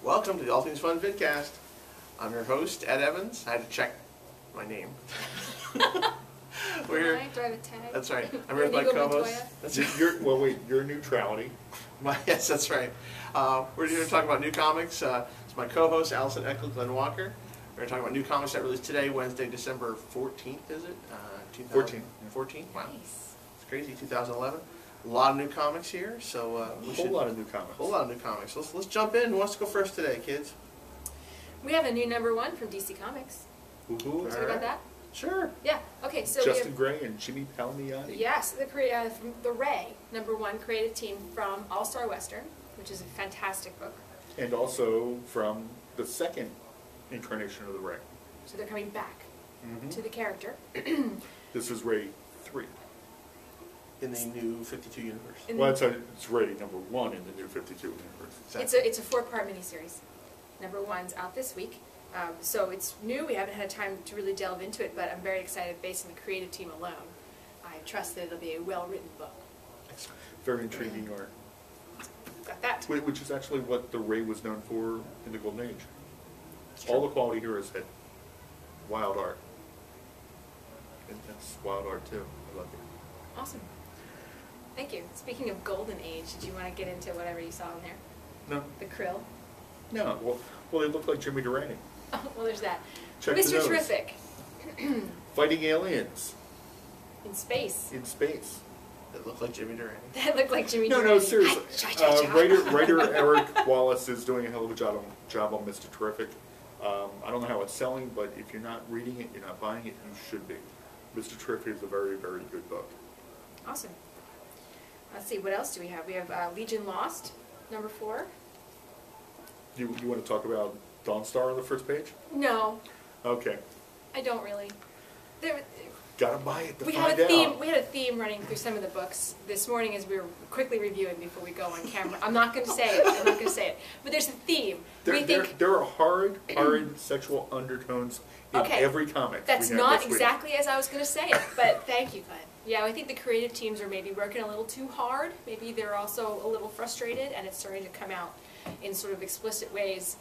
Welcome to the All Things Fun Vidcast. I'm your host, Ed Evans. I had to check my name. We're here. Do I have a tag? That's right. I'm here with my co-host. Your neutrality. Yes, that's right. We're here to talk about new comics. It's my co-host, Allison Eckel, Glenn Walker. We're going to talk about new comics that released today, Wednesday, December 14th, is it? 14th. 14th? Wow. Nice. It's crazy, 2011. A lot of new comics here, so A whole lot of new comics. Let's jump in. Who wants to go first today, kids? We have a new #1 from DC Comics. Woohoo. So we got that? Sure. Yeah. Okay. So Justin we have, Gray and Jimmy Palmiotti. yes, from the Ray #1 creative team from All Star Western, which is a fantastic book. And also from the second incarnation of the Ray. So they're coming back to the character. This is Ray 3. In the new 52 universe. It's Ray #1 in the new 52 universe. Exactly. It's a 4-part miniseries. #1's out this week. So it's new. We haven't had time to really delve into it, but I'm very excited based on the creative team alone. I trust that it'll be a well-written book. Excellent. Very intriguing art. Got that. Which is actually what the Ray was known for in the Golden Age. All the quality heroes had wild art. And that's wild art too. I love it. Awesome. Thank you. Speaking of Golden Age, did you want to get into whatever you saw in there? No. The krill? No. Well, they look like Jimmy Durante. Oh, well, there's that. Check the Mr. nose. Terrific. Fighting aliens In space. in space. That look like Jimmy Durante. That looked like Jimmy No, Durante. seriously. Cha-cha-cha. Writer Eric Wallace is doing a hell of a job on Mr. Terrific. I don't know how it's selling, but if you're not reading it, you're not buying it, you should be. Mr. Terrific is a very, very good book. Awesome. Let's see, what else do we have? We have Legion Lost, #4. You want to talk about Dawnstar on the first page? No, Okay. I don't really. Gotta buy it to We find had a theme. out. We had a theme running through some of the books this morning as we were quickly reviewing before we go on camera. I'm not going to say it. But there's a theme. There are horrid sexual undertones in every comic. That's we have not this week. exactly as I was going to say it, but thank you, Glenn. Yeah, I think the creative teams are maybe working a little too hard. Maybe they're also a little frustrated, and it's starting to come out in sort of explicit ways,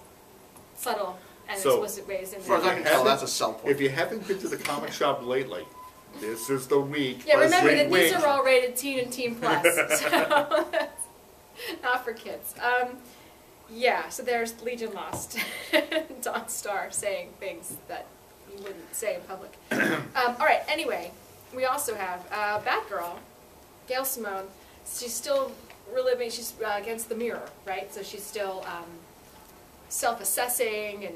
subtle and explicit ways. As far as I can tell, that's a sell point. If you haven't been to the comic shop lately, this is the week. Yeah, remember that wink, these are all rated teen and teen plus, so that's not for kids. Yeah, so there's Legion Lost, Dawnstar saying things that you wouldn't say in public. All right, anyway, we also have Batgirl, Gail Simone. She's still reliving, she's against the mirror, right? So she's still self-assessing and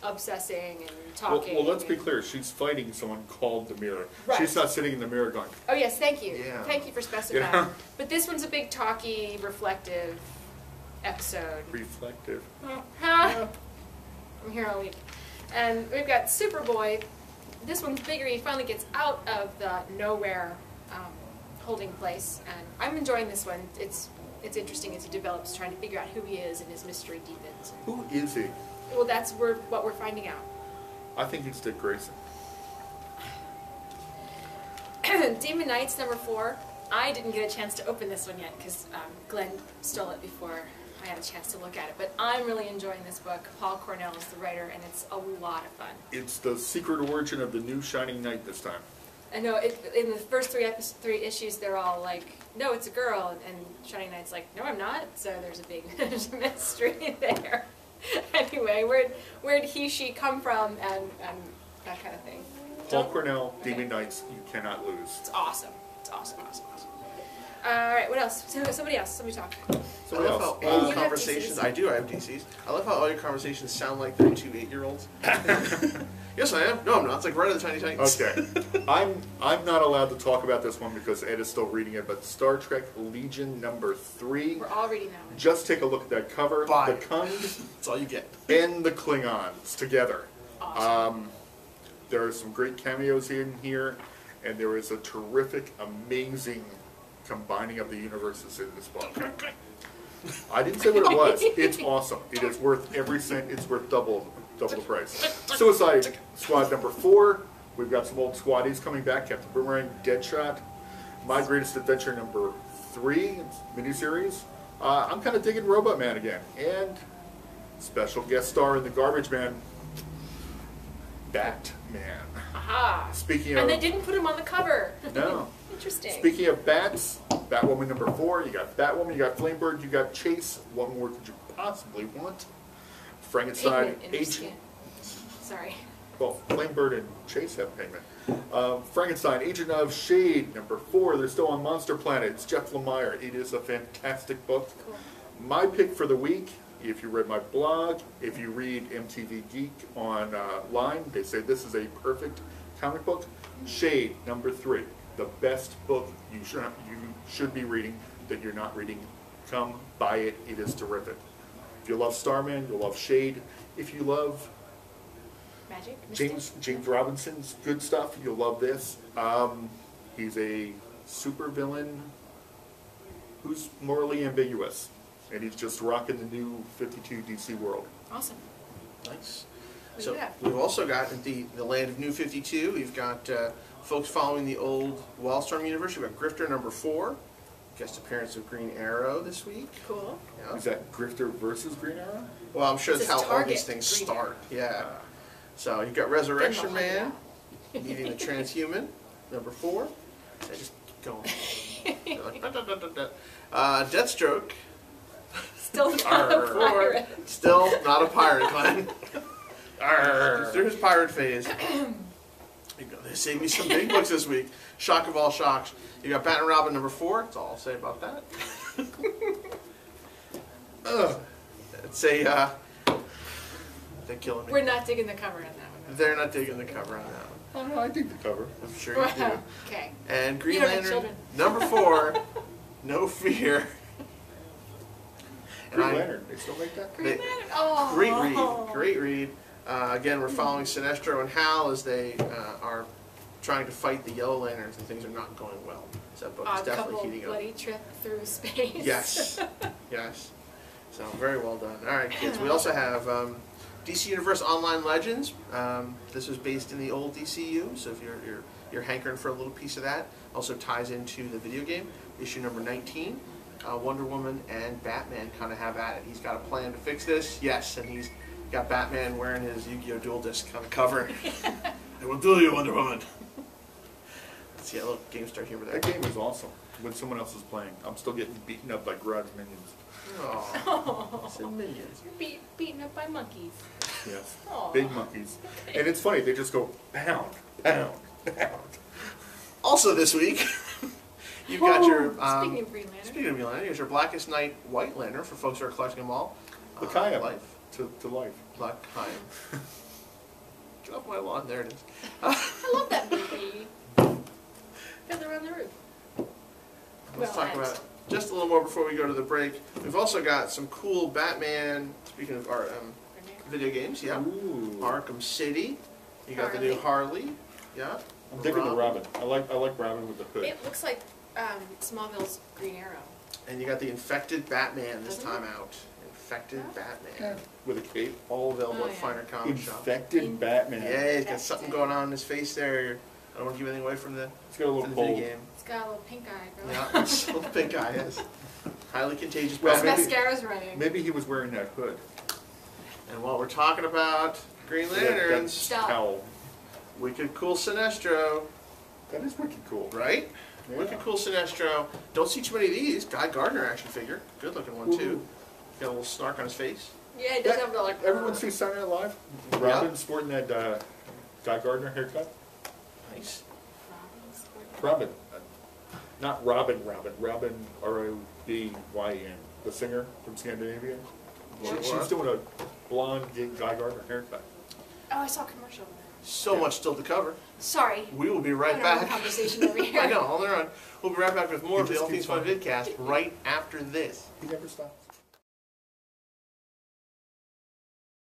obsessing and talking. Well, let's be clear. She's fighting someone called the Mirror. Right. She's not sitting in the mirror going, Oh yes, thank you. Yeah. Thank you for specifying. You know? But this one's a big talky, reflective episode. reflective. Huh? I'm here all week. And we've got Superboy. This one's bigger. He finally gets out of the nowhere holding place. And I'm enjoying this one. It's interesting as he develops, trying to figure out who he is and his mystery deepens. Who is he? Well, that's what we're finding out. I think it's Dick Grayson. Demon Knights #4. I didn't get a chance to open this one yet because Glenn stole it before I had a chance to look at it. But I'm really enjoying this book. Paul Cornell is the writer, and it's a lot of fun. It's the secret origin of the new Shining Knight this time. I know in the first three issues, they're all like, no, it's a girl, and Shining Knight's like, no, I'm not. So there's a big mystery there. Anyway, where'd he, she come from, and that kind of thing. Paul Cornell, Demon Knights, you cannot lose. It's awesome. It's awesome. All right, what else? Somebody talk. I love how all You the have conversations. DCs? I do. I have DCs. I love how all your conversations sound like they're 2 8-year-olds. Yes, I am. No, I'm not. It's like Red of the Tiny Titans. Okay. I'm not allowed to talk about this one because Ed is still reading it, but Star Trek Legion #3. We're all reading that one. Just take a look at that cover. Bye. The Kungs That's all you get. and the Klingons together. Awesome. There are some great cameos in here, and there is a terrific, amazing combining of the universes in this book. I didn't say what it was. It's awesome. It is worth every cent. It's worth double the price. Suicide Squad #4. We've got some old squaddies coming back. Captain Boomerang, Deadshot. My Greatest Adventure #3 miniseries. I'm kind of digging Robot Man again, and Special guest star in The Garbage Man, Batman. Aha. Speaking of... And they didn't put him on the cover. No. Interesting. Speaking of bats, Batwoman number 4, you got Batwoman, you got Flamebird, you got Chase. What more could you possibly want? Frankenstein, Pigment in your Agent... skin. Sorry. Well, Flamebird and Chase have pigment. Frankenstein, Agent of Shade, number 4. They're still on Monster Planet. It's Jeff Lemire. It is a fantastic book. Cool. My pick for the week, if you read my blog, if you read MTV Geek online, they say this is a perfect comic book. Shade, number 3. The best book you should be reading that you're not reading. Come buy it. It is terrific. If you love Starman, you'll love Shade. If you love Magic? Mystic? James Robinson's good stuff, you'll love this. He's a super villain who's morally ambiguous, and he's just rocking the new 52 DC world. Awesome. Nice. What do So you have? we've also got in the land of New 52. We've got folks following the old Wildstorm universe. We've got Grifter number 4, guest appearance of Green Arrow this week. Cool. Yeah. Is that Grifter versus Green Arrow? Well, I'm sure It that's says how all Target these things Green start. Arrow. Yeah. So you've got Resurrection Then they'll Man, hunt meeting the Transhuman, number 4. They just keep going. They're like, da, da, da, da, da. Deathstroke, Still not a pirate. still not a pirate, Glenn. Through his pirate phase. They saved me some big books this week. Shock of all shocks. You got Batman and Robin number 4. That's all I'll say about that. It's a, they're killing me. We're not digging the cover on that one. They're not digging the cover on that one. Oh no, I dig the cover. I'm sure you do. Okay. And Green You don't have Lantern children. number 4, No Fear. And Green Lantern, they still make that? Green They- Lantern. Oh. Great read, great read. Again, we're following Sinestro and Hal as they are trying to fight the Yellow Lanterns, and things are not going well. So that book is Odd definitely couple heating up. bloody trip through space. Yes, yes. So very well done. All right, kids. We also have DC Universe Online Legends. This was based in the old DCU, so if you're hankering for a little piece of that, also ties into the video game. Issue number 19. Wonder Woman and Batman kind of have at it. He's got a plan to fix this. Yes, and he's got Batman wearing his Yu-Gi-Oh! Dual Disc on the cover. I will duel you, Wonder Woman. Let's see a little game start humor there. That game is awesome. When someone else is playing, I'm still getting beaten up by garage minions. Oh, some minions. You're beaten up by monkeys. Yes, Aw. big monkeys. And it's funny, they just go pound, pound, pound. Also this week, you've got your Speaking of Green Lantern. speaking of Green Lantern, here's your Blackest Night White Lantern for folks who are collecting them all. L'chaim. Life. To life. L'chaim. Get off my lawn. There it is. I love that movie. Fiddler on the Roof. Let's Well, talk and- about just a little more before we go to the break. We've also got some cool Batman. Speaking of our video games, yeah. Ooh. Arkham City. You got the new Harley. Yeah. I'm digging the Robin. I like Robin with the hood. It looks like Smallville's Green Arrow. And you got the Infected Batman this Doesn't time it? out. Infected Oh. Batman. With a cape. All available Oh, at yeah. Finer Comic Shop. Infected Batman. Yeah, he's got something going on in his face there. I don't want to give anything away from the, He's got a little from the video cold. game. It's got a little pink eye, girl. Yeah, it's a little pink eye, yes. Highly contagious Well, His Batman. maybe- mascara's running. Maybe he was wearing that hood. And while we're talking about Green Lanterns, Stop. Cowl. Wicked Cool Sinestro, That is wicked cool. right? Yeah. Wicked Cool Sinestro. Don't see too many of these. Guy Gardner action figure. Good looking one, too. Ooh. Got a little snark on his face. Yeah, it does have the like. Everyone see Saturday Night Live? Robin sporting that Guy Gardner haircut? Nice. Robin. Not Robin, Robin, R-O-B-Y-N. The singer from Scandinavia. What? She's doing a blonde Guy Gardner haircut. Oh, I saw a commercial. So Yeah. much still to cover. Sorry. We will be right We're having a back. conversation over here. I know, on their own. We'll be right back with more He of the just All Things keeps Fun on. Vidcast right after this. He never stops.